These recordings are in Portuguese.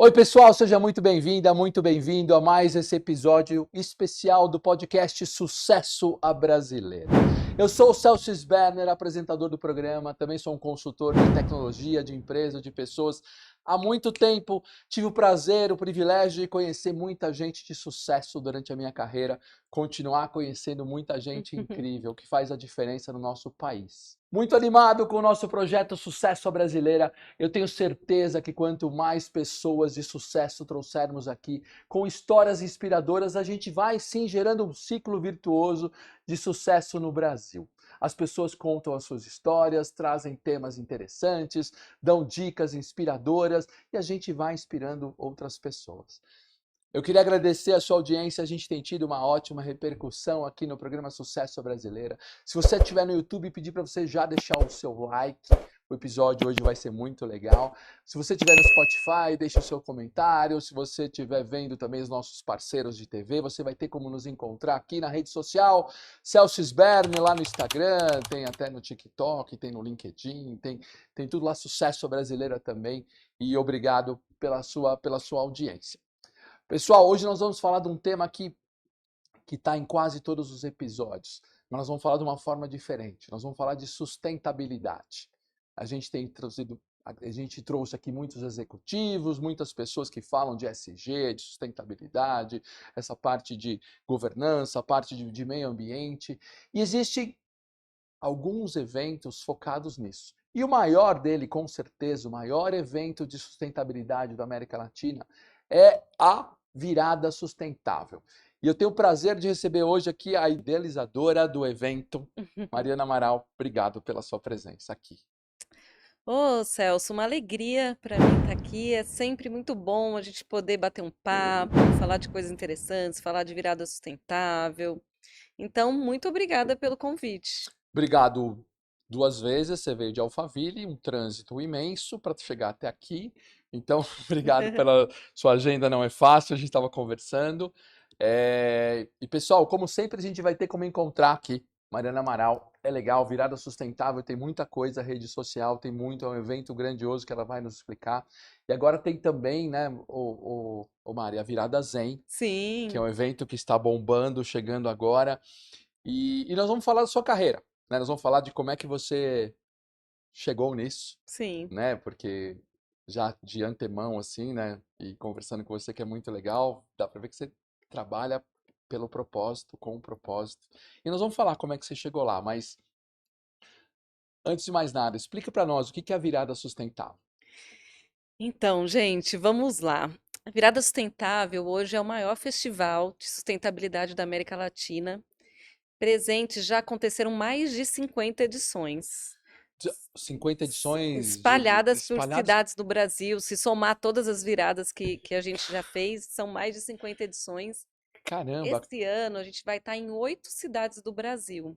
Oi, pessoal, seja muito bem-vinda, muito bem-vindo a mais esse episódio especial do podcast Sucesso à Brasileira. Eu sou o Celso Sberner, apresentador do programa, também sou um consultor de tecnologia, de empresa, de pessoas. Há muito tempo tive o prazer, o privilégio de conhecer muita gente de sucesso durante a minha carreira, continuar conhecendo muita gente incrível que faz a diferença no nosso país. Muito animado com o nosso projeto Sucesso à Brasileira. Eu tenho certeza que quanto mais pessoas de sucesso trouxermos aqui, com histórias inspiradoras, a gente vai sim gerando um ciclo virtuoso de sucesso no Brasil. As pessoas contam as suas histórias, trazem temas interessantes, dão dicas inspiradoras e a gente vai inspirando outras pessoas. Eu queria agradecer a sua audiência, a gente tem tido uma ótima repercussão aqui no programa Sucesso Brasileira. Se você estiver no YouTube, pedir para você já deixar o seu like, o episódio hoje vai ser muito legal. Se você estiver no Spotify, deixe o seu comentário. Se você estiver vendo também os nossos parceiros de TV, você vai ter como nos encontrar aqui na rede social, Celso Sberner, lá no Instagram, tem até no TikTok, tem no LinkedIn, tem tudo lá, Sucesso Brasileira também. E obrigado pela sua audiência. Pessoal, hoje nós vamos falar de um tema que está em quase todos os episódios, mas nós vamos falar de uma forma diferente. Nós vamos falar de sustentabilidade. A gente trouxe aqui muitos executivos, muitas pessoas que falam de ESG, de sustentabilidade, essa parte de governança, a parte de meio ambiente. E existem alguns eventos focados nisso. E o maior dele, com certeza, o maior evento de sustentabilidade da América Latina é a Virada Sustentável. E eu tenho o prazer de receber hoje aqui a idealizadora do evento, Mariana Amaral. Obrigado pela sua presença aqui. Ô, Celso, uma alegria para mim estar aqui. É sempre muito bom a gente poder bater um papo, falar de coisas interessantes, falar de virada sustentável. Então, muito obrigada pelo convite. Obrigado duas vezes, você veio de Alphaville, um trânsito imenso para chegar até aqui. Então, obrigado pela sua agenda, não é fácil, a gente estava conversando. E pessoal, como sempre, a gente vai ter como encontrar aqui. Mariana Amaral, é legal, Virada Sustentável, tem muita coisa, rede social, tem muito, é um evento grandioso que ela vai nos explicar. E agora tem também, né, o Mari, a Virada Zen, que é Sim, um evento que está bombando, chegando agora. E nós vamos falar da sua carreira, né? Nós vamos falar de como é que você chegou nisso, sim. né? Porque já de antemão, assim, né? E conversando com você que é muito legal, dá pra ver que você trabalha pelo propósito, com o propósito. E nós vamos falar como é que você chegou lá, mas antes de mais nada, explica pra nós o que é a virada sustentável. Então, gente, vamos lá. A Virada Sustentável hoje é o maior festival de sustentabilidade da América Latina. Presente, já aconteceram mais de 50 edições. 50 edições Espalhadas por espalhadas. cidades do Brasil, se somar todas as viradas que a gente já fez, são mais de 50 edições. Caramba, Esse ano a gente vai estar em 8 cidades do Brasil.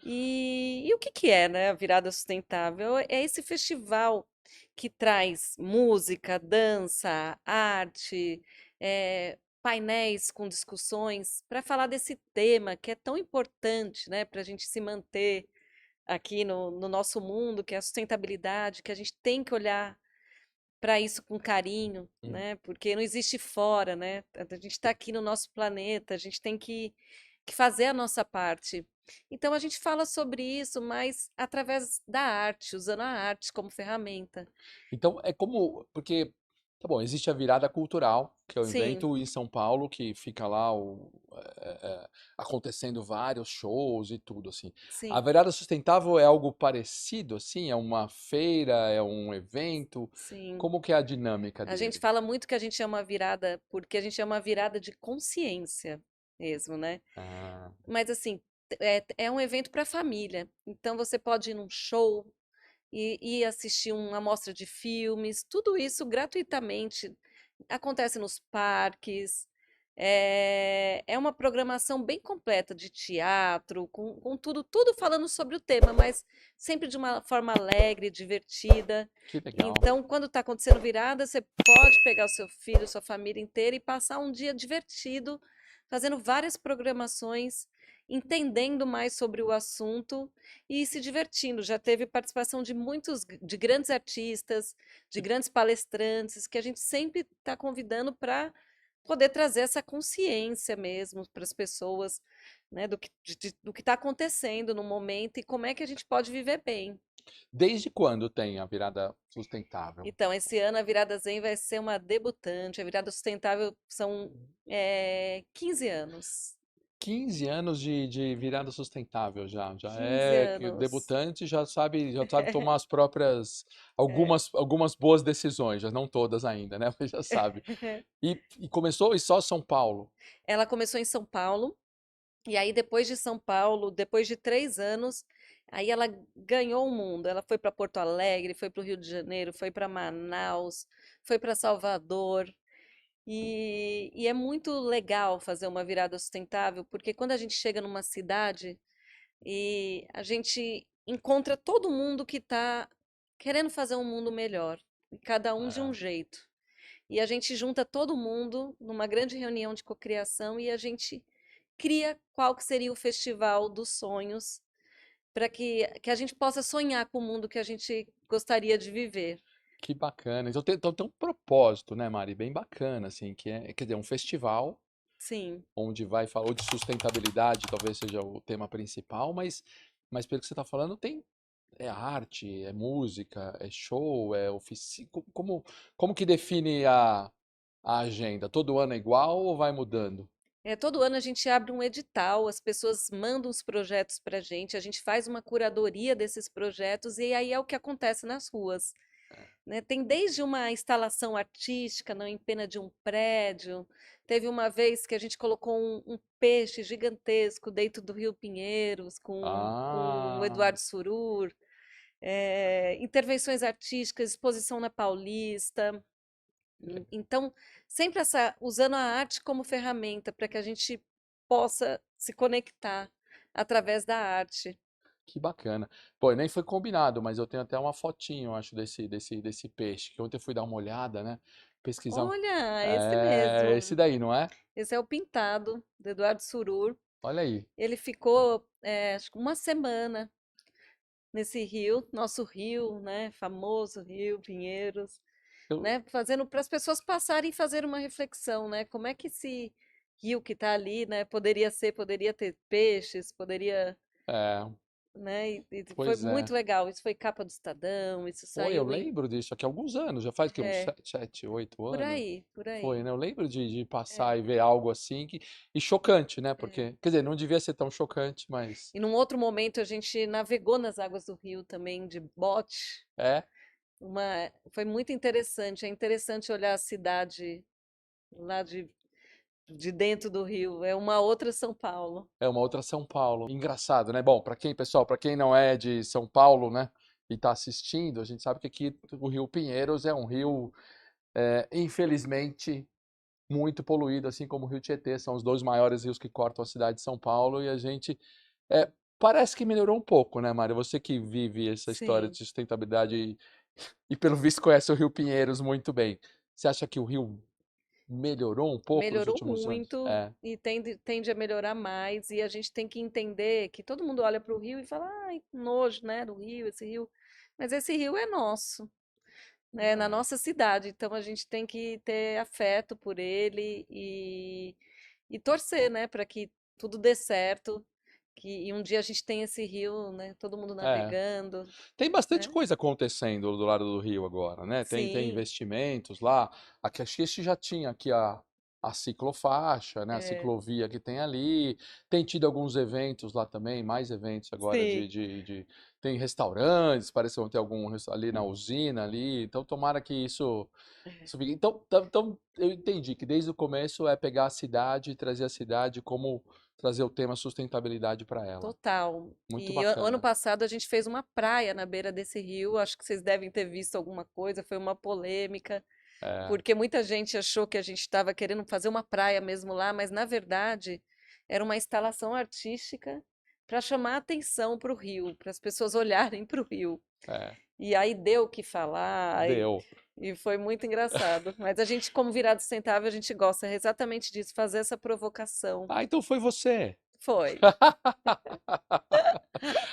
E o que que é, né, a Virada Sustentável? É esse festival que traz música, dança, arte, painéis com discussões para falar desse tema que é tão importante, né, para a gente se manter aqui no nosso mundo, que é a sustentabilidade, que a gente tem que olhar para isso com carinho, hum, né? Porque não existe fora, né? A gente está aqui no nosso planeta, a gente tem que fazer a nossa parte. Então a gente fala sobre isso, mas através da arte, usando a arte como ferramenta. então é como, porque, tá bom, existe a virada cultural, que é o Sim, evento em São Paulo, que fica lá acontecendo vários shows e tudo, assim. A sim, virada sustentável é algo parecido, assim? É uma feira, é um evento? sim. Como que é a dinâmica A gente dele? fala muito que a gente é uma virada, porque a gente é uma virada de consciência mesmo, né? Ah, Mas assim, é um evento para família. Então você pode ir num show e assistir uma amostra de filmes, tudo isso gratuitamente. Acontece nos parques. É uma programação bem completa de teatro, com tudo falando sobre o tema, mas sempre de uma forma alegre, divertida. que legal. Então, quando está acontecendo virada, você pode pegar o seu filho, sua família inteira e passar um dia divertido, fazendo várias programações. entendendo mais sobre o assunto e se divertindo. Já teve participação de grandes artistas, de grandes palestrantes, que a gente sempre está convidando para poder trazer essa consciência mesmo para as pessoas, né, do que está acontecendo no momento e como é que a gente pode viver bem. Desde quando tem a virada sustentável? Então, esse ano a Virada Zen vai ser uma debutante. A Virada Sustentável são 15 anos. 15 anos de virada sustentável já. Já 15 é que o anos. debutante já sabe tomar as próprias, É. algumas boas decisões, já não todas ainda, né? Mas já sabe. E começou e só São Paulo. Ela começou em São Paulo, e aí depois de São Paulo, depois de 3 anos, aí ela ganhou o mundo. Ela foi para Porto Alegre, foi para o Rio de Janeiro, foi para Manaus, foi para Salvador. E é muito legal fazer uma virada sustentável, porque quando a gente chega numa cidade e a gente encontra todo mundo que está querendo fazer um mundo melhor, e cada um de um É, jeito. E a gente junta todo mundo numa grande reunião de cocriação e a gente cria qual que seria o festival dos sonhos para que a gente possa sonhar com o mundo que a gente gostaria de viver. que bacana. Então tem um propósito, né, Mari? Bem bacana, assim, que é, quer dizer, um festival Sim. onde vai falar ou de sustentabilidade, talvez seja o tema principal, mas pelo que você está falando, tem é arte, é música, é show, é oficina. Como que define a agenda? Todo ano é igual ou vai mudando? Todo ano a gente abre um edital, as pessoas mandam os projetos para a gente faz uma curadoria desses projetos e aí é o que acontece nas ruas. Né? Tem desde uma instalação artística na empena de um prédio, teve uma vez que a gente colocou um peixe gigantesco dentro do Rio Pinheiros com o Ah, Eduardo Surur, intervenções artísticas, exposição na Paulista. Então, sempre usando a arte como ferramenta para que a gente possa se conectar através da arte. que bacana. Pô, nem foi combinado, mas eu tenho até uma fotinho, eu acho, desse peixe, que ontem eu fui dar uma olhada, né? Pesquisar. Olha, esse É esse mesmo. daí, não é? Esse é o Pintado, do Eduardo Surur. Olha aí. Ele ficou, acho que uma semana nesse rio, nosso rio, né, famoso Rio Pinheiros, Eu, né, fazendo para as pessoas passarem e fazer uma reflexão, né, como é que esse rio que está ali, né, poderia ter peixes, poderia, é, né, e foi pois é. muito legal. Isso foi capa do Estadão, isso Pô, eu saiu lembro disso aqui há alguns anos, já faz que uns é, 7, 8 anos. por Foi, aí. né? Eu lembro de passar É, e ver algo assim e chocante, né? é. Porque, quer dizer, não devia ser tão chocante, mas E num outro momento a gente navegou nas águas do rio também de bote. é, Foi muito interessante. É interessante olhar a cidade lá de dentro do Rio. É uma outra São Paulo. é uma outra São Paulo. Engraçado, né? Bom, pessoal, para quem não é de São Paulo, né, e tá assistindo, a gente sabe que aqui o Rio Pinheiros é um rio, infelizmente, muito poluído, assim como o Rio Tietê, são os dois maiores rios que cortam a cidade de São Paulo e a gente é, parece que melhorou um pouco, né, Mário? Você que vive essa história de Sim, sustentabilidade e pelo visto conhece o Rio Pinheiros muito bem. Você acha que o rio melhorou um pouco nos melhorou últimos anos? muito É, e tende a melhorar mais. E a gente tem que entender que todo mundo olha para o Rio e fala, ai, que nojo, né, do Rio, esse rio. Mas esse rio é nosso, né, na é, nossa cidade. Então a gente tem que ter afeto por ele e torcer, né, para que tudo dê certo. E um dia a gente tem esse rio, né, todo mundo é. navegando, Tem bastante né? coisa acontecendo do lado do rio agora, né? Tem Sim, investimentos lá. Aqui, acho que este já tinha aqui a ciclofaixa, né? A é, ciclovia que tem ali. Tem tido alguns eventos lá também, mais eventos agora sim. tem restaurantes, parece que vão ter ali na usina ali. Então tomara que isso fique. Então eu entendi que desde o começo é pegar a cidade e trazer a cidade como trazer o tema sustentabilidade para ela. Total. Muito E ano bacana. passado a gente fez uma praia na beira desse rio. Acho que vocês devem ter visto alguma coisa. Foi uma polêmica, É, porque muita gente achou que a gente estava querendo fazer uma praia mesmo lá, mas na verdade era uma instalação artística para chamar atenção para o rio, para as pessoas olharem para o rio. é. E aí deu o que falar, Deu. e foi muito engraçado. Mas a gente, como Virado Sustentável, a gente gosta exatamente disso, fazer essa provocação. Ah, então foi você. Foi.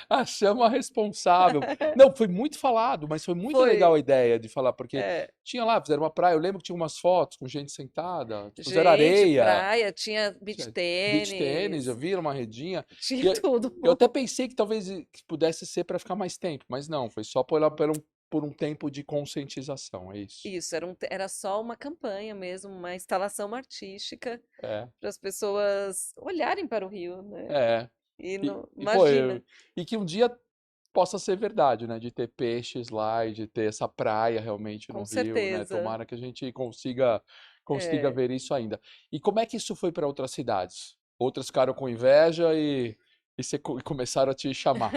Achamos a responsável. Não, foi muito falado, mas foi muito legal Foi. a ideia de falar, porque É. tinha lá, fizeram uma praia, eu lembro que tinha umas fotos com gente sentada, tipo, fizeram Gente, areia, praia, tinha beach tinha beach tênis, eu tênis, vi uma redinha, tinha e tudo. eu até pensei que talvez que pudesse ser para ficar mais tempo, mas não, foi só por um tempo de conscientização, é isso. Isso, era só uma campanha mesmo, uma instalação artística É, para as pessoas olharem para o rio, né? é. E E, não, e, pô, imagina, e que um dia possa ser verdade, né? De ter peixes lá e de ter essa praia realmente no com rio, né? certeza. Tomara que a gente consiga É. ver isso ainda. E como é que isso foi para outras cidades? Outras ficaram com inveja e começaram a te chamar.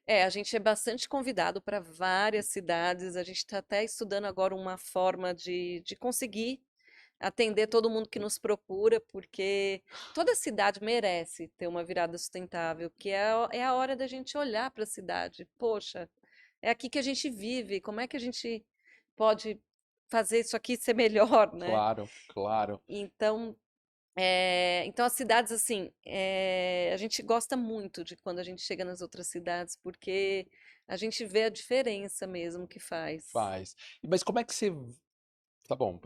É, a gente é bastante convidado para várias cidades. A gente está até estudando agora uma forma de conseguir atender todo mundo que nos procura, porque toda cidade merece ter uma virada sustentável, que é a hora da gente olhar para a cidade. Poxa, é aqui que a gente vive, como é que a gente pode fazer isso aqui ser melhor, né? Claro, claro. Então, então as cidades, assim, a gente gosta muito de quando a gente chega nas outras cidades, porque a gente vê a diferença mesmo que faz. Faz. Mas como é que você. Tá bom,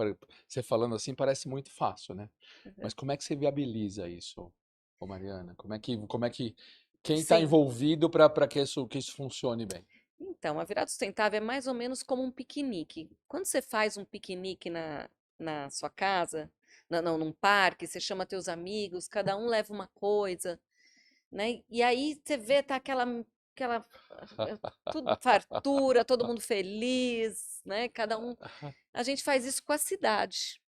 você falando assim parece muito fácil, né? Mas como é que você viabiliza isso, ô Mariana? Como é que quem está Sim. envolvido para que isso funcione bem? Então, a virada sustentável é mais ou menos como um piquenique. Quando você faz um piquenique na sua casa, não, num parque, você chama teus amigos, cada um leva uma coisa, né? E aí você vê, tá aquela tudo fartura, todo mundo feliz, né? Cada um. A gente faz isso com a cidade,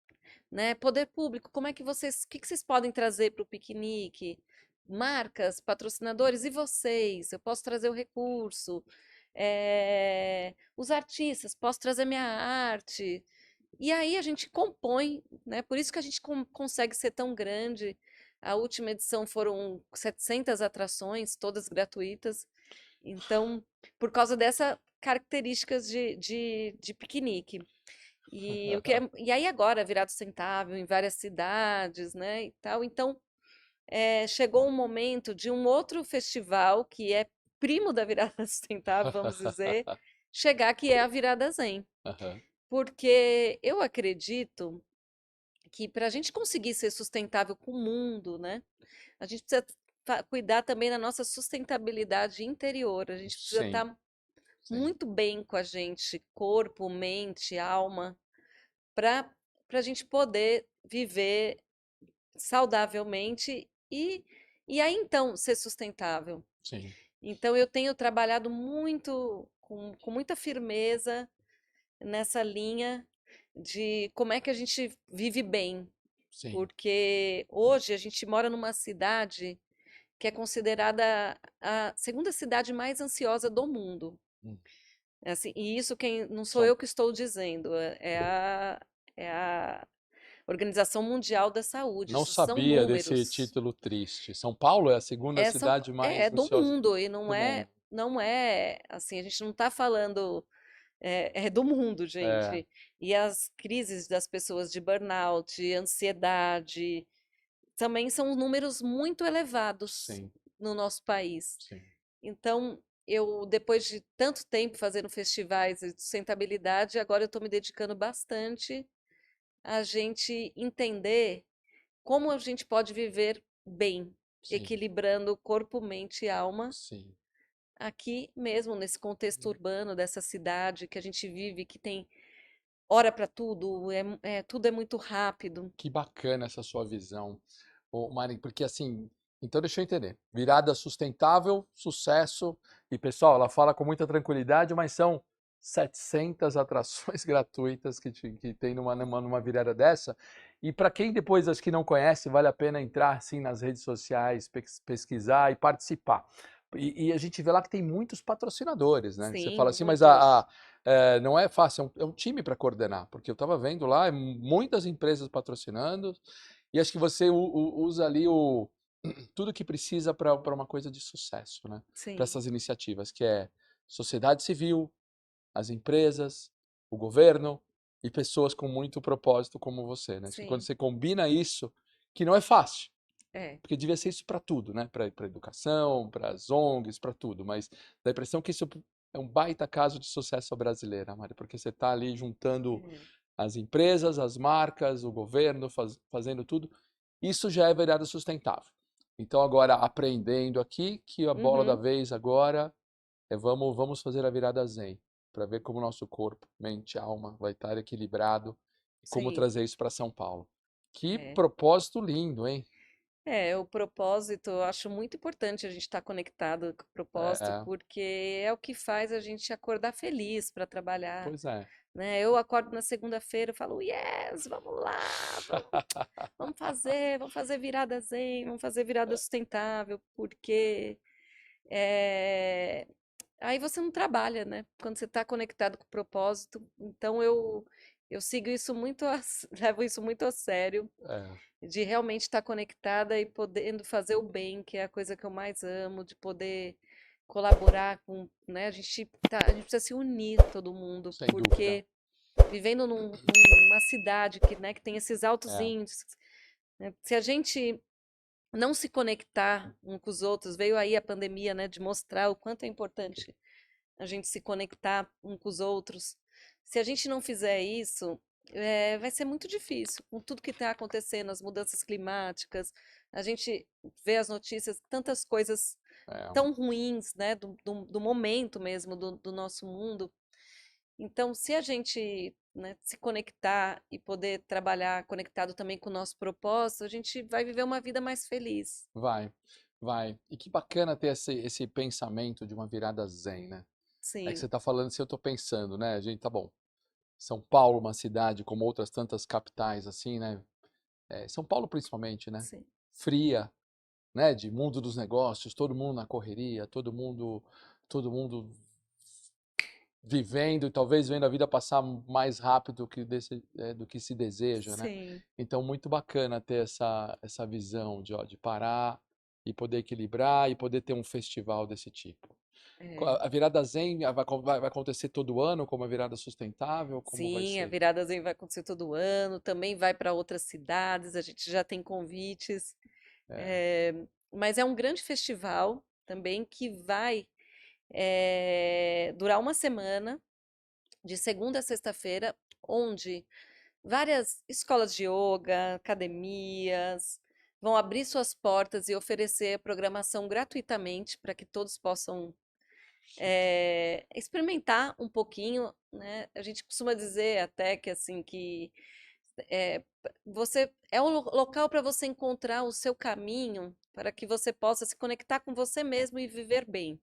né? Poder público, o que que vocês podem trazer para o piquenique? Marcas, patrocinadores, e vocês? Eu posso trazer o recurso. Os artistas, posso trazer minha arte. E aí a gente compõe, né? Por isso que a gente consegue ser tão grande. A última edição foram 700 atrações, todas gratuitas. Então, por causa dessas características de piquenique. E aí agora, virado sustentável em várias cidades, né, e tal. Então, chegou um momento de um outro festival que é primo da virada sustentável, vamos dizer, chegar, que é a virada Zen. Aham. Porque eu acredito que para a gente conseguir ser sustentável com o mundo, né, a gente precisa cuidar também da nossa sustentabilidade interior. A gente precisa Sim, estar sim, muito bem com a gente, corpo, mente, alma, para a gente poder viver saudavelmente e aí então ser sustentável. sim, Então eu tenho trabalhado muito com muita firmeza nessa linha de como é que a gente vive bem, sim. porque hoje a gente mora numa cidade que é considerada a segunda cidade mais ansiosa do mundo. Hum. Assim, e isso quem não sou São, eu que estou dizendo, é a Organização Mundial da Saúde, não isso são sabia desse números. título triste. São Paulo é a segunda cidade É mais do ansiosa mundo e não do é, mundo. não é assim, a gente não está falando, é do mundo, É, gente. E as crises das pessoas de burnout, ansiedade, também são números muito elevados sim, no nosso país. sim. Então, eu, depois de tanto tempo fazendo festivais de sustentabilidade, agora eu estou me dedicando bastante a gente entender como a gente pode viver bem, Sim, equilibrando corpo, mente e alma, sim. aqui mesmo, nesse contexto urbano dessa cidade que a gente vive, que tem hora para tudo, tudo é muito rápido. Que bacana essa sua visão, ô Mari, porque assim, então deixa eu entender. Virada sustentável, sucesso, e pessoal, ela fala com muita tranquilidade, mas são 700 atrações gratuitas que tem numa virada dessa. E para quem depois acho que não conhece, vale a pena entrar assim nas redes sociais, pesquisar e participar. E a gente vê lá que tem muitos patrocinadores, né? Você Sim, fala assim, mas muitos. não é fácil, é um time para coordenar, porque eu estava vendo lá, muitas empresas patrocinando, e acho que você usa ali tudo que precisa para uma coisa de sucesso, né? Para Sim, essas iniciativas, que é sociedade civil, as empresas, o governo e pessoas com muito propósito como você, né? Acho que quando sim. você combina isso, que não é fácil, É. Porque devia ser isso para tudo, né? Para educação, para as ONGs, para tudo. Mas dá a impressão que isso é um baita caso de sucesso brasileiro, Mari, porque você está ali juntando É. as empresas, as marcas, o governo, fazendo tudo. Isso já é virada sustentável. Então, agora, aprendendo aqui que a bola da Uhum. vez agora é vamos fazer a virada zen, para ver como o nosso corpo, mente, alma vai estar equilibrado e como Sim. trazer isso para São Paulo. Que É. propósito lindo, hein? É, o propósito, eu acho muito importante a gente estar conectado com o propósito, É, porque é o que faz a gente acordar feliz para trabalhar, pois é. né? Eu acordo na segunda-feira e falo, yes, vamos lá, vamos fazer virada zen, vamos fazer virada sustentável, porque é, aí você não trabalha, né? Quando você está conectado com o propósito. Então eu sigo isso muito, levo isso muito a sério, É, de realmente estar conectada e podendo fazer o bem, que é a coisa que eu mais amo, de poder colaborar com, né? A gente precisa se unir todo mundo, sem dúvida. porque vivendo numa cidade que, né, que tem esses altos É, índices, né? Se a gente não se conectar um com os outros, veio aí a pandemia, né, de mostrar o quanto é importante a gente se conectar um com os outros. Se a gente não fizer isso, vai ser muito difícil, com tudo que está acontecendo, as mudanças climáticas, a gente vê as notícias, tantas coisas é, tão ruins, né, do momento mesmo do nosso mundo. Então, se a gente, né, se conectar e poder trabalhar conectado também com o nosso propósito, a gente vai viver uma vida mais feliz. vai, vai. E que bacana ter esse pensamento de uma virada zen, né? É que você Sim, está falando, se eu estou pensando, né? A gente, tá bom. São Paulo, uma cidade como outras tantas capitais, assim, né? São Paulo principalmente, né? sim, Fria, né? De mundo dos negócios, todo mundo na correria, todo mundo vivendo e talvez vendo a vida passar mais rápido do que se deseja, né? sim. Então, muito bacana ter essa visão de parar e poder equilibrar e poder ter um festival desse tipo. É. A virada Zen vai acontecer todo ano como a virada sustentável? Como vai Sim, a ser? virada Zen vai acontecer todo ano, também vai para outras cidades, a gente já tem convites. É. eh, mas é um grande festival também que vai durar uma semana, de segunda a sexta-feira, onde várias escolas de yoga, academias vão abrir suas portas e oferecer programação gratuitamente para que todos possam experimentar um pouquinho, né? A gente costuma dizer até que assim que você é um local para você encontrar o seu caminho para que você possa se conectar com você mesmo e viver bem.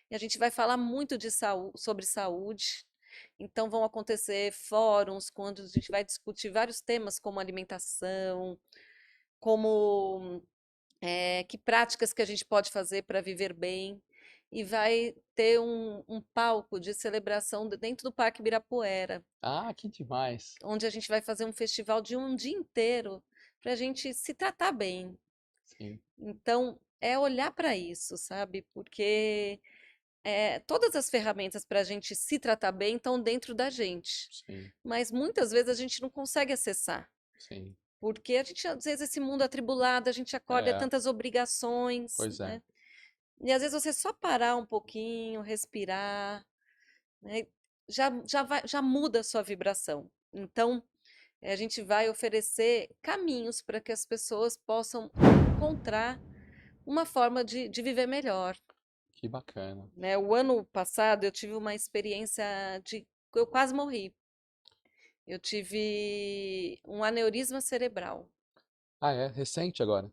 E a gente vai falar muito de sobre saúde. Então vão acontecer fóruns quando a gente vai discutir vários temas como alimentação, como que práticas que a gente pode fazer para viver bem. E vai ter um palco de celebração dentro do Parque Ibirapuera, Ah, que demais. onde a gente vai fazer um festival de um dia inteiro para a gente se tratar bem. Sim, Então, é olhar para isso, sabe? Porque todas as ferramentas para a gente se tratar bem estão dentro da gente, sim, mas muitas vezes a gente não consegue acessar. sim. Porque a gente, às vezes, esse mundo atribulado, a gente acorda, É, tantas obrigações, pois é. né? E às vezes você só parar um pouquinho, respirar, né? Já muda a sua vibração. Então, a gente vai oferecer caminhos para que as pessoas possam encontrar uma forma de viver melhor, Que bacana. né? O ano passado eu tive uma experiência de eu quase morri. Eu tive um aneurisma cerebral. Ah, é? Recente agora?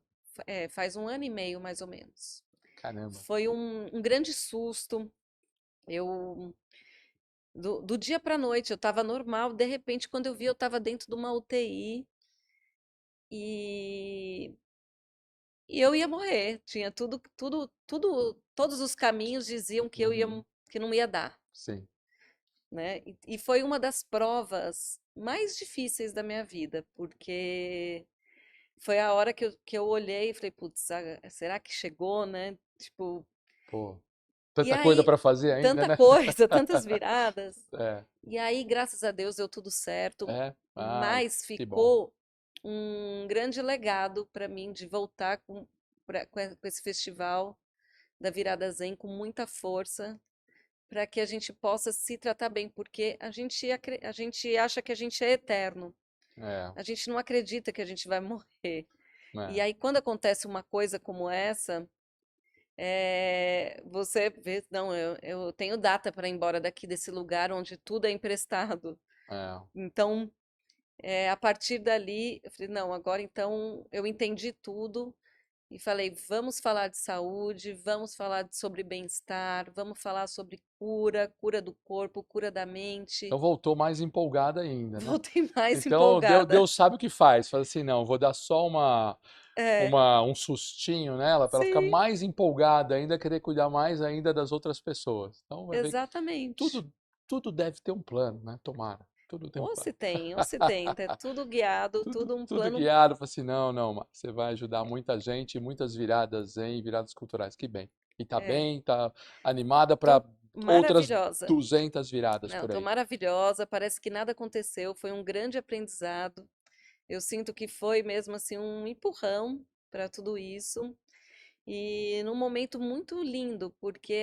Faz um ano e meio, mais ou menos. Caramba. Foi um grande susto. Eu do dia para a noite eu estava normal, de repente quando eu vi eu estava dentro de uma UTI e e eu ia morrer. Tinha todos os caminhos diziam que eu ia Uhum. que não ia dar, Sim. né. E foi uma das provas mais difíceis da minha vida, porque foi a hora que eu olhei e falei: "Putz, será que chegou, né?" Tipo, Pô, e tanta coisa aí para fazer ainda, tanta né? coisa, tantas viradas. É, E aí, graças a Deus, deu tudo certo, é. Ai, mas que bom. um grande legado para mim de voltar com esse festival da Virada Zen com muita força, para que a gente possa se tratar bem, porque a gente acha que a gente é eterno, É, a gente não acredita que a gente vai morrer. E é, aí, quando acontece uma coisa como essa, você vê, não, eu tenho data para ir embora daqui desse lugar onde tudo é emprestado. é. Então, a partir dali, eu falei, não, agora então eu entendi tudo e falei, vamos falar de saúde, vamos falar sobre bem-estar, vamos falar sobre cura, cura do corpo, cura da mente. Então voltou mais empolgada ainda, né? Voltei mais Então empolgada. Deus sabe o que faz. Fala assim, não, vou dar só É, um sustinho nela para ela ficar sim, mais empolgada ainda, querer cuidar mais ainda das outras pessoas. Então vai ver que exatamente. tudo, tudo deve ter um plano, né? Tomara. Tudo tem um plano. Ou se tem, é tudo guiado, Tudo, tudo um tudo plano guiado, fala assim, não, não, Mar, você vai ajudar muita gente, muitas viradas em viradas culturais, que bem. E tá é, bem, tá animada para tô outras maravilhosa. 200 viradas Não, por tô aí. maravilhosa, parece que nada aconteceu, foi um grande aprendizado. Eu sinto que foi mesmo assim um empurrão para tudo isso. E num momento muito lindo, porque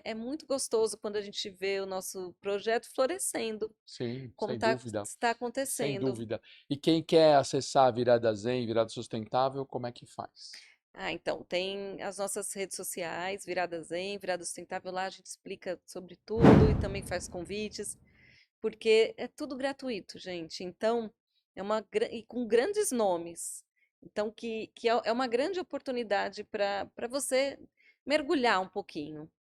é muito gostoso quando a gente vê o nosso projeto florescendo, Sim, como sem dúvida, está sem acontecendo. dúvida. E quem quer acessar a Virada Zen, Virada Sustentável, como é que faz? Ah, então, tem as nossas redes sociais, Virada Zen, Virada Sustentável, lá a gente explica sobre tudo e também faz convites, porque é tudo gratuito, gente. Então, e com grandes nomes. Então, que é uma grande oportunidade para você mergulhar um pouquinho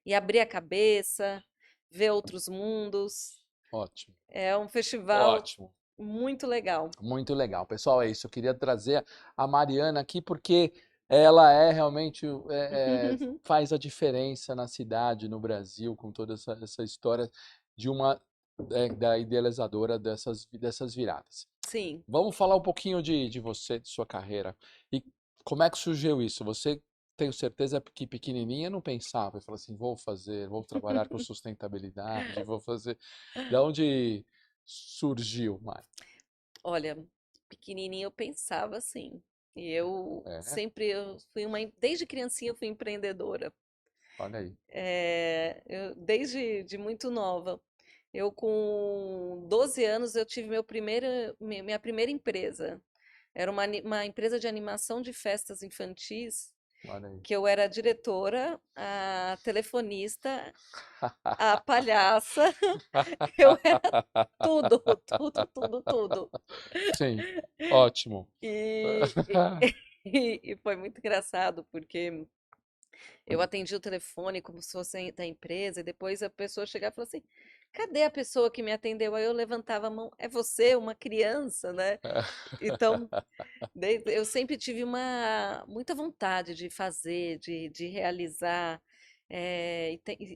e abrir a cabeça, ver outros mundos. Ótimo, É um festival ótimo. muito legal. Muito legal. Pessoal, é isso. Eu queria trazer a Mariana aqui porque ela é realmente faz a diferença na cidade, no Brasil, com toda essa história de uma da idealizadora dessas viradas. Sim. Vamos falar um pouquinho de você, de sua carreira. E como é que surgiu isso? Você, tenho certeza que pequenininha não pensava e falou assim, vou trabalhar com sustentabilidade, vou fazer. Da onde surgiu, Mari? Olha, pequenininha eu pensava assim. E eu É, sempre eu fui desde criancinha eu fui empreendedora. olha aí. Desde de muito nova. Eu com 12 anos eu tive minha primeira empresa. Era uma empresa de animação de festas infantis, Olha aí. que eu era a diretora, a telefonista, a palhaça, eu era tudo, tudo, tudo, tudo. Sim, ótimo. E, e foi muito engraçado, porque eu atendi o telefone como se fosse da empresa, e depois a pessoa chegava e falou assim: cadê a pessoa que me atendeu? Aí eu levantava a mão: é você, uma criança, né? Então, eu sempre tive muita vontade de fazer, de realizar.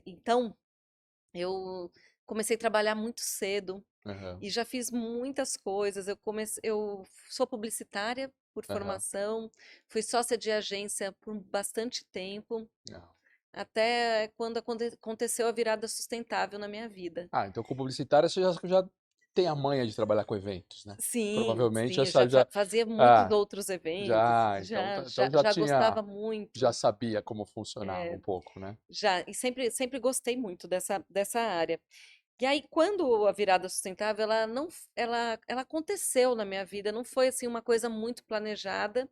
Então, eu comecei a trabalhar muito cedo. Aham, E já fiz muitas coisas. Eu sou publicitária por aham. formação, fui sócia de agência por bastante tempo, Não. até quando aconteceu a virada sustentável na minha vida. Ah, então com publicitária você já tem a manha de trabalhar com eventos, né? Sim, Provavelmente já sim, eu sabe, já. fazia muitos Ah, outros eventos, já, então, então já já tinha, gostava já muito, sabia como funcionava é, um pouco, né? e sempre gostei muito dessa área. E aí, quando a virada sustentável, ela não, ela aconteceu na minha vida, não foi assim uma coisa muito planejada.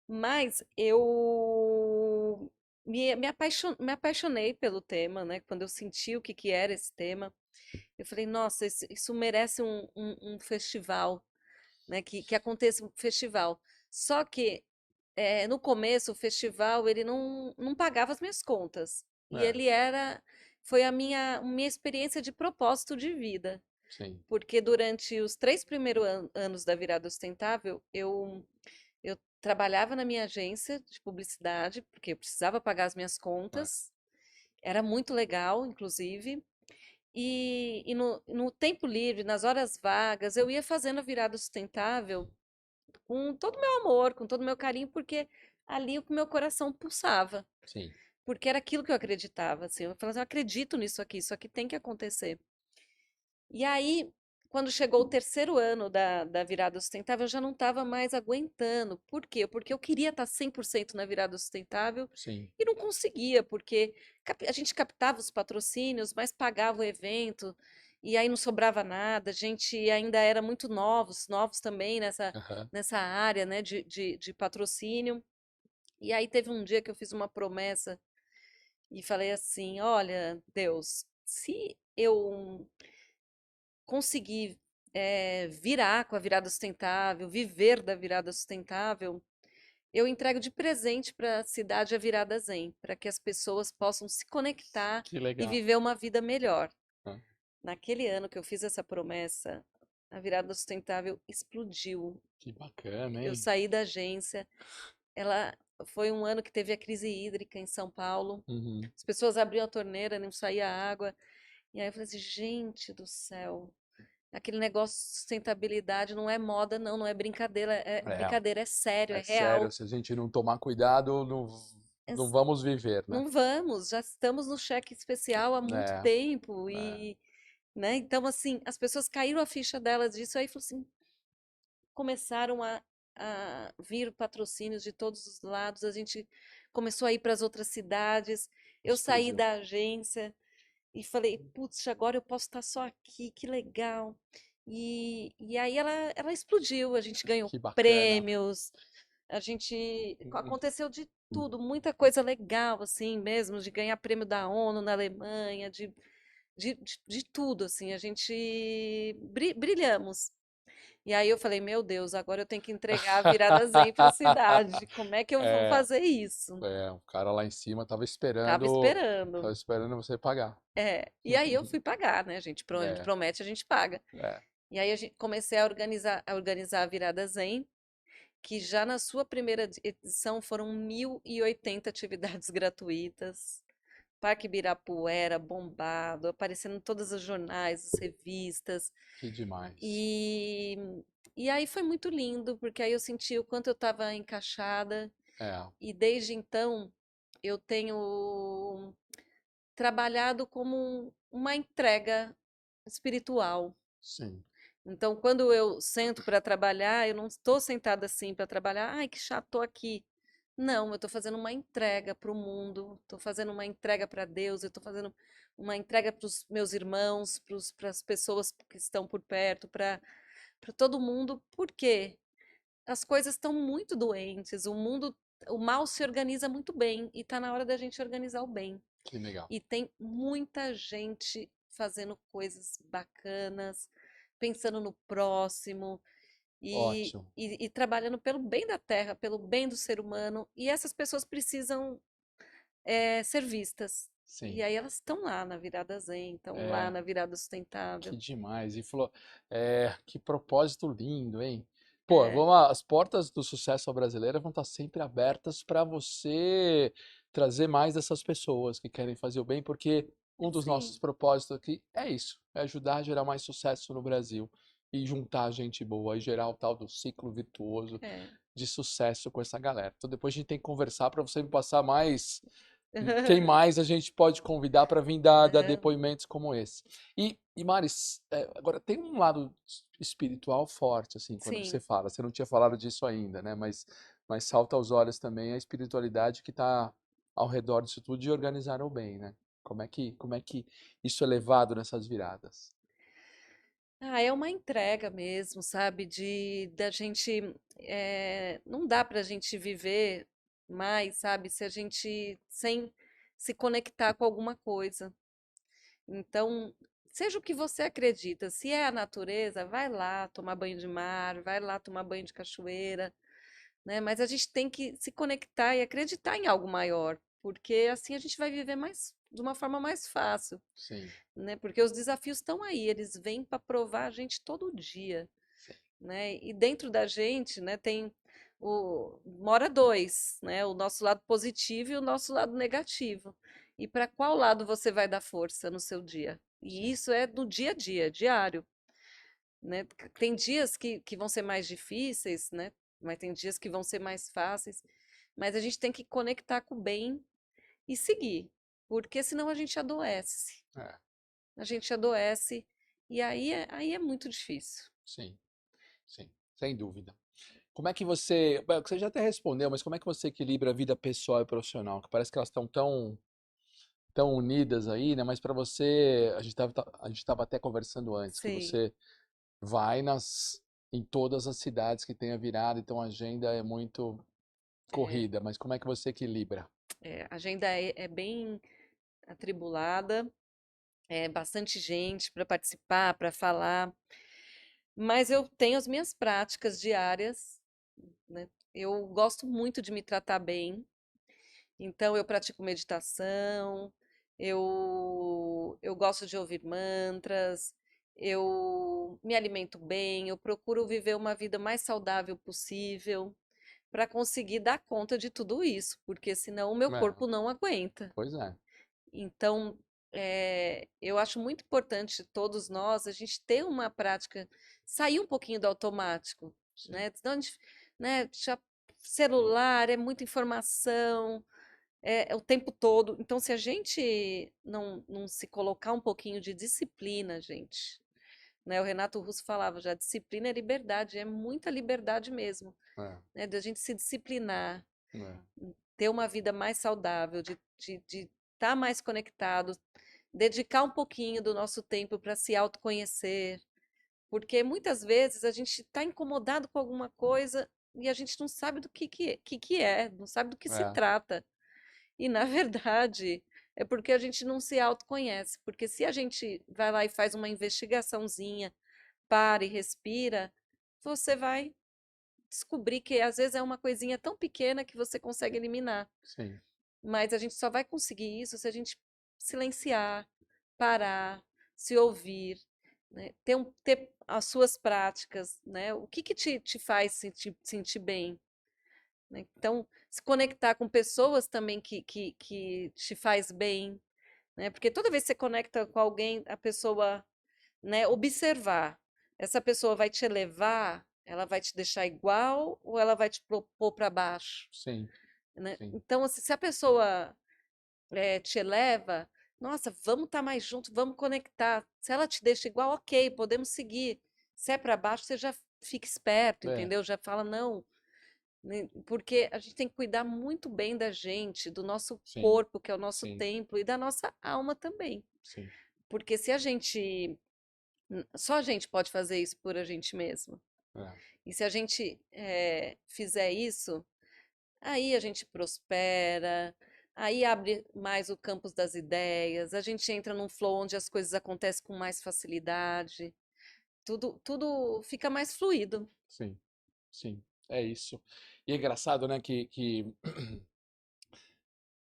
Mas eu me apaixonei pelo tema, né? Quando eu senti o que era esse tema, eu falei, nossa, isso merece um festival, né? Que aconteça um festival. Só que no começo o festival ele não pagava as minhas contas. E É, foi a minha experiência de propósito de vida. sim. Porque durante os 3 primeiros anos da virada sustentável, eu trabalhava na minha agência de publicidade, porque eu precisava pagar as minhas É. contas. Era muito legal, inclusive. E no tempo livre, nas horas vagas, eu ia fazendo a virada sustentável com todo o meu amor, com todo o meu carinho, porque ali o meu coração pulsava. Sim. Porque era aquilo que eu acreditava. Assim, eu falava assim, eu acredito nisso aqui, isso aqui tem que acontecer. E aí, quando chegou o terceiro ano da virada sustentável, eu já não estava mais aguentando. Por quê? Porque eu queria estar 100% na virada sustentável Sim. e não conseguia, porque a gente captava os patrocínios, mas pagava o evento, e aí não sobrava nada. A gente ainda era muito novos também Aham. nessa área, né, de patrocínio. E aí teve um dia que eu fiz uma promessa e falei assim: olha, Deus, se eu conseguir virar com a virada sustentável, viver da virada sustentável, eu entrego de presente para a cidade a virada Zen, para que as pessoas possam se conectar Que e legal. viver uma vida melhor. Ah, Naquele ano que eu fiz essa promessa, a virada sustentável explodiu. que bacana, Eu hein? saí da agência, ela foi um ano que teve a crise hídrica em São Paulo. Uhum. As pessoas abriam a torneira, não saía água. E aí eu falei assim, gente do céu, aquele negócio de sustentabilidade não é moda, não, não é É, brincadeira, é sério, é é sério, real. se a gente não tomar cuidado, É não vamos viver, né? Não vamos, já estamos no cheque especial há muito É, tempo é, e, né? Então, assim, as pessoas caíram a ficha delas disso aí, falou assim, começaram a vir patrocínios de todos os lados, a gente começou a ir para as outras cidades. Eu saí explodiu. da agência e falei, putz, agora eu posso estar só aqui, que legal. E aí ela explodiu, a gente ganhou Que bacana. prêmios, aconteceu de tudo, muita coisa legal, assim mesmo, de ganhar prêmio da ONU na Alemanha, de tudo, assim, a gente brilhamos. E aí eu falei, meu Deus, agora eu tenho que entregar a virada Zen para a cidade. Como é que eu vou É, fazer isso? o cara lá em cima Tava tava esperando. esperando você pagar. É. E aí eu fui pagar, né, gente? Pra onde É, promete, a gente paga. é. E aí comecei a organizar a virada Zen, que já na sua primeira edição foram 1.080 atividades gratuitas. Parque Ibirapuera bombado, aparecendo em todos os jornais, as revistas. Que demais. E, e aí foi muito lindo, porque aí eu senti o quanto eu estava encaixada. É, E desde então eu tenho trabalhado como uma entrega espiritual. sim. Então, quando eu sento para trabalhar, eu não estou sentada assim para trabalhar, ai, que chato, tô aqui. Não, eu estou fazendo uma entrega para o mundo, estou fazendo uma entrega para Deus, eu estou fazendo uma entrega para os meus irmãos, para as pessoas que estão por perto, para todo mundo, porque as coisas estão muito doentes, o mal se organiza muito bem e está na hora da gente organizar o bem. Que legal. E tem muita gente fazendo coisas bacanas, pensando no próximo Ótimo. e trabalhando pelo bem da terra, pelo bem do ser humano. E essas pessoas precisam ser vistas. E Sim. aí elas estão lá na virada Zen, estão lá É, na virada que sustentável. demais. E falou, que propósito lindo, hein? Pô, É, vamos lá, as portas do sucesso brasileiro vão estar sempre abertas para você trazer mais dessas pessoas que querem fazer o bem, porque um dos nossos sim, propósitos aqui é isso, é ajudar a gerar mais sucesso no Brasil e juntar gente boa e gerar o tal do ciclo virtuoso é. de sucesso com essa galera. Então depois a gente tem que conversar para você me passar mais quem mais a gente pode convidar para vir dar Não, depoimentos como esse. E Maris, agora tem um lado espiritual forte, assim, quando você sim. fala. Você não tinha falado disso ainda, né? Mas salta aos olhos também a espiritualidade que está ao redor disso tudo de organizar o bem, né? Como é que isso é levado nessas viradas? Ah, é uma entrega mesmo, sabe? Da gente, não dá para a gente viver mais, sabe? Se a gente sem se conectar com alguma coisa. Então, seja o que você acredita, se é a natureza, vai lá tomar banho de mar, vai lá tomar banho de cachoeira, né? Mas a gente tem que se conectar e acreditar em algo maior, porque assim a gente vai viver de uma forma mais fácil, Sim, né? Porque os desafios estão aí, eles vêm para provar a gente todo dia, sim, né? E dentro da gente, né, tem mora dois, né? O nosso lado positivo e o nosso lado negativo. E para qual lado você vai dar força no seu dia? E sim, isso é no dia a dia, diário, né? Tem dias que vão ser mais difíceis, né? Mas tem dias que vão ser mais fáceis. Mas a gente tem que conectar com o bem e seguir, porque senão a gente adoece. é, A gente adoece E aí é muito difícil. Sim, sim, sem dúvida. Como é que você, bom, você já até respondeu, mas como é que você equilibra a vida pessoal e profissional? Que parece que elas estão tão unidas aí, né? Mas para você, a gente tava até conversando antes, que Sim. você vai em todas as cidades que tem a virada, então a agenda é muito É, corrida, mas como é que você equilibra? a agenda é bem atribulada, é bastante gente para participar, para falar, mas eu tenho as minhas práticas diárias, né? Eu gosto muito de me tratar bem, então eu pratico meditação, eu gosto de ouvir mantras, eu me alimento bem, eu procuro viver uma vida mais saudável possível para conseguir dar conta de tudo isso, porque senão o meu É, corpo não aguenta. pois é, Então, eu acho muito importante todos nós a gente ter uma prática, sair um pouquinho do automático, sim, né? Senão a gente, né, celular é muita informação, é o tempo todo. Então, se a gente não se colocar um pouquinho de disciplina, gente, né? O Renato Russo falava já, disciplina é liberdade, é muita liberdade mesmo, é, né? Da gente se disciplinar, é, ter uma vida mais saudável, de estar mais conectado, dedicar um pouquinho do nosso tempo para se autoconhecer, porque muitas vezes a gente está incomodado com alguma coisa e a gente não sabe do que é, não sabe do que se é, trata. E, na verdade, é porque a gente não se autoconhece. Porque se a gente vai lá e faz uma investigaçãozinha, para e respira, você vai descobrir que às vezes é uma coisinha tão pequena que você consegue eliminar. sim, Mas a gente só vai conseguir isso se a gente silenciar, parar, se ouvir, né? Ter as suas práticas, né? O que te faz sentir bem, né? Então, se conectar com pessoas também que te faz bem, né? Porque toda vez que você conecta com alguém, a pessoa, né, observar, essa pessoa vai te elevar, ela vai te deixar igual ou ela vai te pôr para baixo, sim, né? sim, Então, assim, se a pessoa te eleva, nossa, vamos estar mais juntos, vamos conectar. Se ela te deixa igual, ok, podemos seguir. Se é para baixo, você já fica esperto, é, entendeu? Já fala, não, né, porque a gente tem que cuidar muito bem da gente, do nosso sim, corpo, que é o nosso sim, templo, e da nossa alma também. sim, Porque se a gente. Só a gente pode fazer isso por a gente mesmo. é, E se a gente fizer isso, aí a gente prospera, aí abre mais o campus das ideias, a gente entra num flow onde as coisas acontecem com mais facilidade, tudo fica mais fluido. sim, sim, é isso. E é engraçado, né, que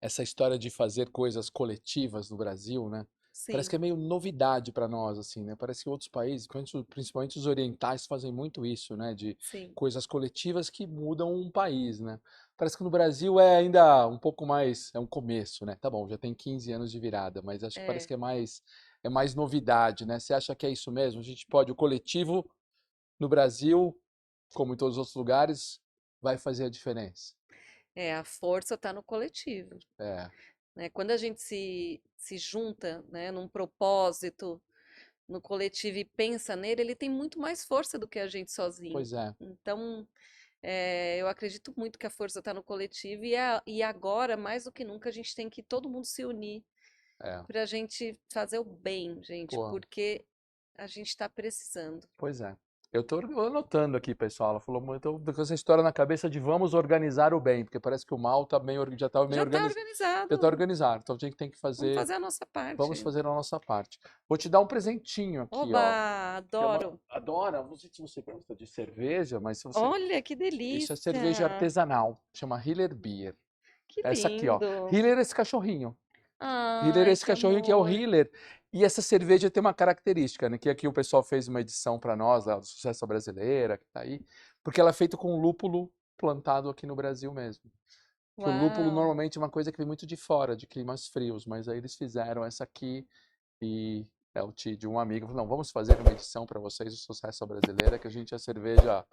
essa história de fazer coisas coletivas no Brasil, né? Parece Sim, que é meio novidade para nós, assim, né? Parece que outros países, principalmente os orientais, fazem muito isso, né? De sim, coisas coletivas que mudam um país, né? Parece que no Brasil é ainda um pouco mais, é um começo, né? Tá bom, já tem 15 anos de virada, mas acho que parece é, que é mais novidade, né? Você acha que é isso mesmo? A gente pode, o coletivo no Brasil, como em todos os outros lugares, vai fazer a diferença. a força está no coletivo, É, né? Quando a gente se junta, né, num propósito, no coletivo e pensa nele, ele tem muito mais força do que a gente sozinho. pois é, Então, eu acredito muito que a força está no coletivo e agora, mais do que nunca, a gente tem que todo mundo se unir é. para a gente fazer o bem, gente, Pô, porque a gente está precisando. pois é. Eu tô anotando aqui, pessoal. Ela falou muito, eu tô com essa história na cabeça de vamos organizar o bem, porque parece que o mal tá já tá meio Já está organizado. Já tá organizado. organizado. Então a gente tem que Vamos fazer, fazer a nossa vamos parte. fazer a nossa parte. Vou te dar um presentinho aqui, ó. Oba, Chama, adoro. adora, não sei se você gosta de cerveja, mas se você, Olha que isso é cerveja delícia. artesanal, chama Hiller Beer. Que Essa aqui, ó. lindo. Hiller é esse cachorrinho. Healer é Ai, esse que cachorrinho que é o amor. Healer. E essa cerveja tem uma característica, né? Que aqui o pessoal fez uma edição para nós, lá do Sucesso Brasileira, que tá aí, porque ela é feita com lúpulo plantado aqui no Brasil mesmo. Que o lúpulo Uau. normalmente é uma coisa que vem muito de fora, de climas frios, mas aí eles fizeram essa aqui e o tio de um amigo falou, não, vamos fazer uma edição para vocês do Sucesso Brasileira, que a gente é cerveja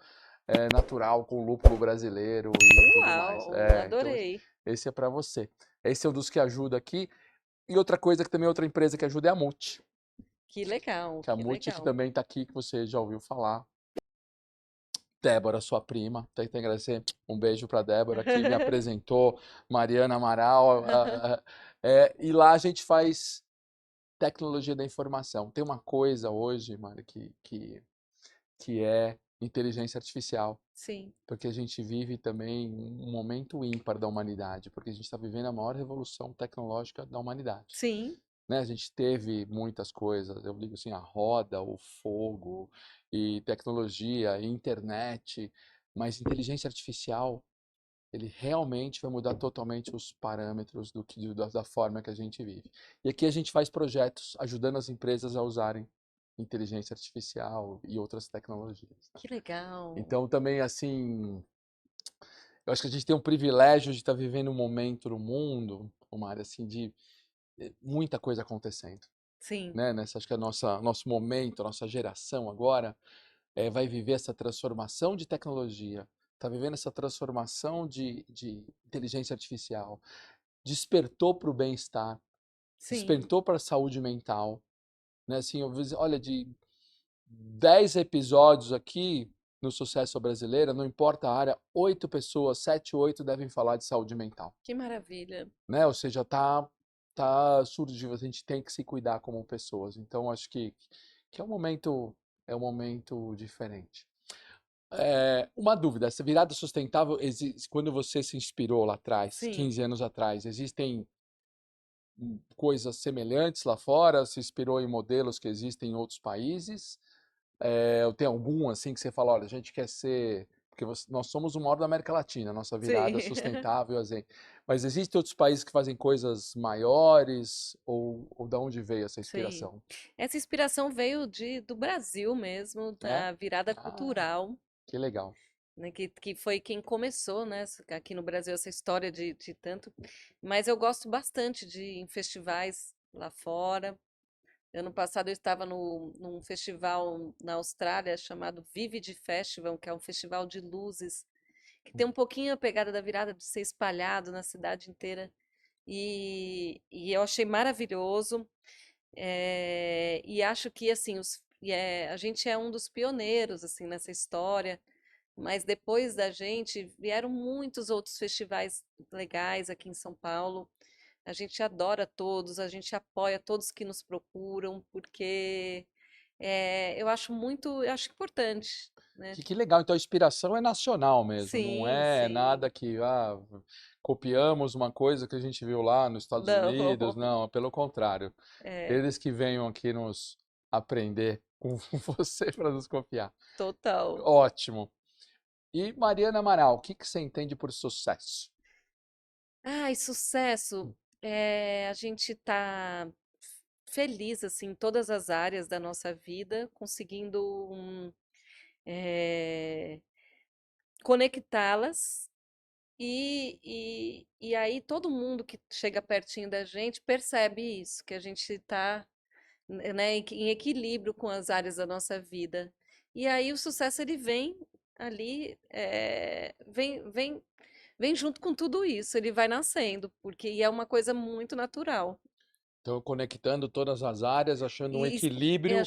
natural com lúpulo brasileiro e tudo mais. Uau, Então adorei. esse é para você. Esse é um dos que ajuda aqui. E outra coisa que também é outra empresa que ajuda é a Multi. que a que Multi que legal. também está aqui, que você já ouviu falar. Débora, sua prima, tem que agradecer. Um beijo para Débora, que me apresentou, Mariana Amaral. E lá a gente faz tecnologia da informação. Tem uma coisa hoje, Mari, que é inteligência artificial, Sim, porque a gente vive também um momento ímpar da humanidade, porque a gente está vivendo a maior revolução tecnológica da humanidade. sim, Né? A gente teve muitas coisas, eu digo assim, a roda, o fogo, e tecnologia, e internet, mas inteligência artificial, ele realmente vai mudar totalmente os parâmetros da forma que a gente vive. E aqui a gente faz projetos ajudando as empresas a usarem inteligência artificial e outras tecnologias, né? que legal. Então também assim, eu acho que a gente tem um privilégio de estar vivendo um momento no mundo, uma área assim de muita coisa acontecendo, Sim, né? Acho que nosso momento, a nossa geração agora vai viver essa transformação de tecnologia, está vivendo essa transformação de inteligência artificial, despertou para o bem-estar, sim, despertou para a saúde mental, né? Assim, olha, de 10 episódios aqui no Sucesso Brasileiro, não importa a área, 8 pessoas, 7, 8 devem falar de saúde mental, que maravilha. né? Ou seja, tá surgindo, a gente tem que se cuidar como pessoas. Então, acho que é um momento diferente. Uma dúvida, essa virada sustentável, quando você se inspirou lá atrás, Sim. 15 anos atrás, existem coisas semelhantes lá fora? Se inspirou em modelos que existem em outros países? Ou tem algum assim que você fala, olha, a gente quer ser. Porque nós somos o maior da América Latina, nossa virada Sim. sustentável, assim. Mas existem outros países que fazem coisas maiores? Ou da onde veio essa Sim. inspiração? Essa inspiração veio do Brasil mesmo, É? da virada Ah, cultural, que legal. né, que foi quem começou, né, aqui no Brasil essa história de tanto. Mas eu gosto bastante de ir em festivais lá fora. Ano passado eu estava num festival na Austrália chamado Vivid Festival, que é um festival de luzes, que tem um pouquinho a pegada da virada de ser espalhado na cidade inteira. E eu achei maravilhoso. E acho que assim a gente é um dos pioneiros assim nessa história, mas depois da gente vieram muitos outros festivais legais aqui em São Paulo. A gente adora todos, a gente apoia todos que nos procuram, porque eu acho importante, né? Que legal. Então a inspiração é nacional mesmo, não Sim, é sim. nada que copiamos uma coisa que a gente viu lá nos Estados Não, Unidos, não, pelo contrário. é, Eles que venham aqui nos aprender com você para nos copiar. total. Ótimo. E Mariana Amaral, o que que você entende por sucesso? Ai, sucesso. A gente tá feliz assim em todas as áreas da nossa vida, conseguindo eh, conectá-las e aí todo mundo que chega pertinho da gente percebe isso, que a gente está, né, em equilíbrio com as áreas da nossa vida. E aí o sucesso ele vem ali, vem junto com tudo isso, ele vai nascendo, porque é uma coisa muito natural. Então, conectando todas as áreas, achando um E equilíbrio,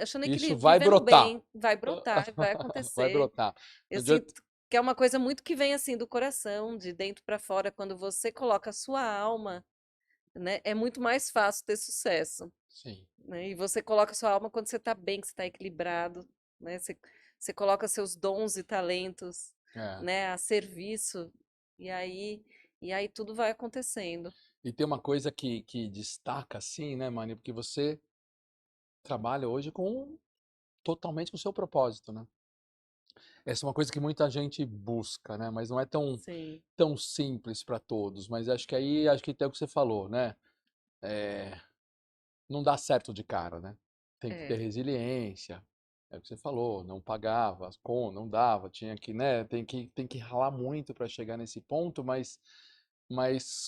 achando isso equilíbrio, vai vivendo brotar. bem, vai brotar, vai Vai acontecer. brotar. Eu Não adianta. sinto que é uma coisa muito que vem assim do coração, de dentro para fora, quando você coloca a sua alma, né, é muito mais fácil ter sucesso, Sim. né? E você coloca a sua alma quando você está bem, que você está equilibrado, né? Você coloca seus dons e talentos, É. né, a serviço, e aí, e aí tudo vai acontecendo. E tem uma coisa que destaca assim, né, Mani? Porque você trabalha hoje totalmente com o seu propósito, né? Essa é uma coisa que muita gente busca, né? Mas não é Sim, tão simples para todos. Mas acho que tem o que você falou, né? É, não dá certo de cara, né? Tem que ter é, resiliência. É o que você falou, não pagava, não dava, tinha que, né? Tem que ralar muito para chegar nesse ponto, mas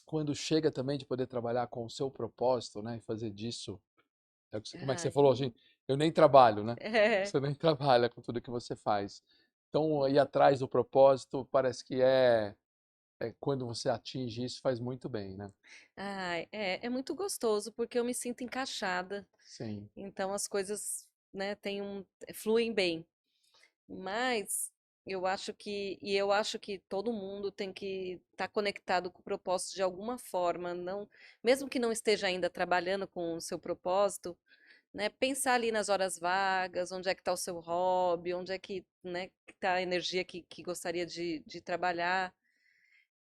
quando chega também de poder trabalhar com o seu propósito, né? E fazer disso, como é que você ai, falou, assim, eu nem trabalho, né? é, Você nem trabalha com tudo que você faz. Então, ir atrás do propósito parece que é quando você atinge isso, faz muito bem, né? Ai, é muito gostoso porque eu me sinto encaixada, Sim. então as coisas, né, fluem bem. Mas eu acho que todo mundo tem que estar conectado com o propósito de alguma forma, não, mesmo que não esteja ainda trabalhando com o seu propósito, né, pensar ali nas horas vagas, onde é que está o seu hobby, onde é que, né, que está a energia que gostaria de trabalhar,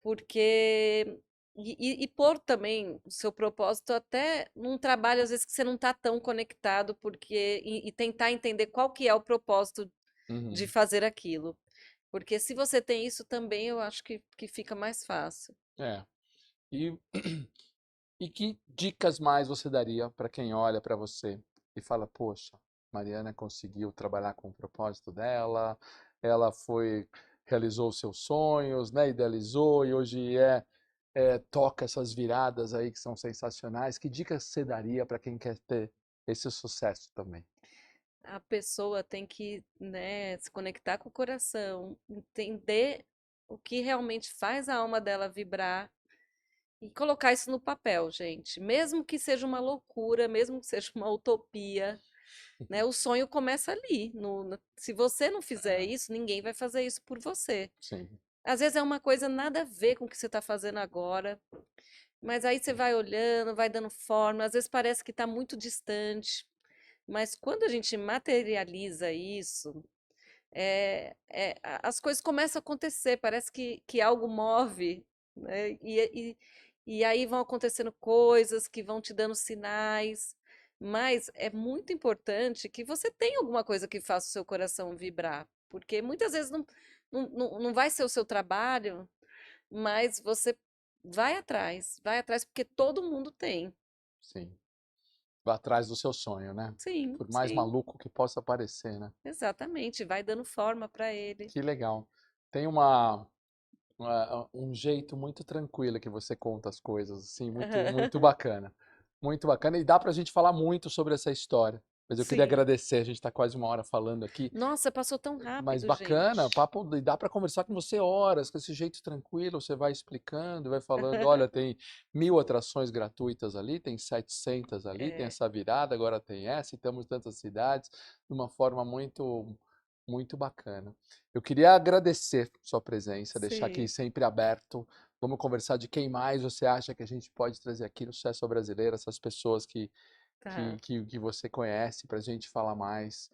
porque e pôr também o seu propósito até num trabalho às vezes que você não está tão conectado, porque e tentar entender qual que é o propósito de Uhum. fazer aquilo. Porque se você tem isso também, eu acho que fica mais fácil. É. E, e que dicas mais você daria para quem olha para você e fala, poxa, Mariana conseguiu trabalhar com o propósito dela, ela realizou os seus sonhos, né, idealizou e hoje toca essas viradas aí que são sensacionais. Que dicas você daria para quem quer ter esse sucesso também? A pessoa tem que, né, se conectar com o coração, entender o que realmente faz a alma dela vibrar e colocar isso no papel, gente. Mesmo que seja uma loucura, mesmo que seja uma utopia, né, o sonho começa ali. Se você não fizer isso, ninguém vai fazer isso por você. Sim, Às vezes é uma coisa nada a ver com o que você está fazendo agora, mas aí você vai olhando, vai dando forma, às vezes parece que está muito distante, mas quando a gente materializa isso, as coisas começam a acontecer, parece que algo move, né? E aí vão acontecendo coisas que vão te dando sinais, mas é muito importante que você tenha alguma coisa que faça o seu coração vibrar, porque muitas vezes não vai ser o seu trabalho, mas você vai atrás, porque todo mundo tem. sim. Vá atrás do seu sonho, né? Sim, Por mais sim, maluco que possa parecer, né? exatamente, vai dando forma para ele. Que legal. Tem um jeito muito tranquilo que você conta as coisas, assim, muito bacana. Muito bacana. E dá pra gente falar muito sobre essa história. Mas eu queria Sim. agradecer, a gente está quase uma hora falando aqui. Nossa, passou tão Mas rápido, bacana, gente. papo, e dá para conversar com você horas, com esse jeito tranquilo, você vai explicando, vai falando, olha, tem 1000 atrações gratuitas ali, tem 700 ali, tem É, essa virada, agora tem essa, e estamos em tantas cidades, de uma forma muito bacana. Eu queria agradecer sua presença, deixar aqui sim, sempre aberto, vamos conversar de quem mais você acha que a gente pode trazer aqui no Sucesso Brasileiro, essas pessoas tá. que você conhece, para a gente falar mais.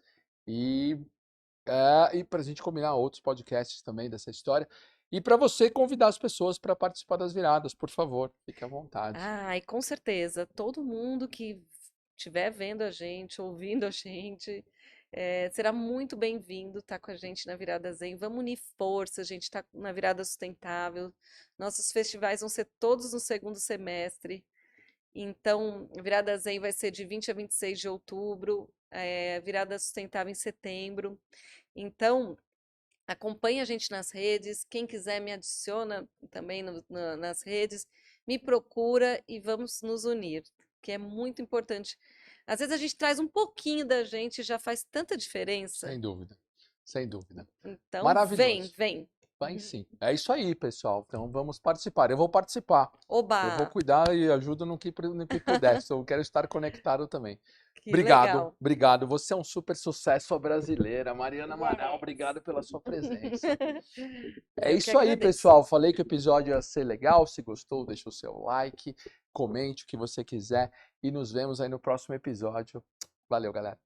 E e para a gente combinar outros podcasts também dessa história. E para você convidar as pessoas para participar das viradas, por favor, fique à vontade. Ai, com certeza, todo mundo que estiver vendo a gente, ouvindo a gente, será muito bem-vindo estar com a gente na Virada Zen. Vamos unir força, a gente está na Virada Sustentável. Nossos festivais vão ser todos no segundo semestre. Então, Virada Zen vai ser de 20 a 26 de outubro, Virada Sustentável em setembro. Então, acompanhe a gente nas redes. Quem quiser me adiciona também nas redes, me procura e vamos nos unir, que é muito importante. Às vezes a gente traz um pouquinho da gente e já faz tanta diferença. Sem dúvida, sem dúvida. Então, vem, Maravilhoso. vem. Vai sim. É isso aí, pessoal. Então vamos participar. Eu vou participar. Eu vou Oba! cuidar e ajudo no que puder. Eu quero estar conectado também. Que Obrigado, legal. obrigado. Você é um super sucesso brasileira. Mariana Amaral, Yes. obrigado pela sua presença. É Eu que isso aí, agradeço. pessoal. Falei que o episódio ia ser legal. Se gostou, deixa o seu like, comente o que você quiser e nos vemos aí no próximo episódio. Valeu, galera.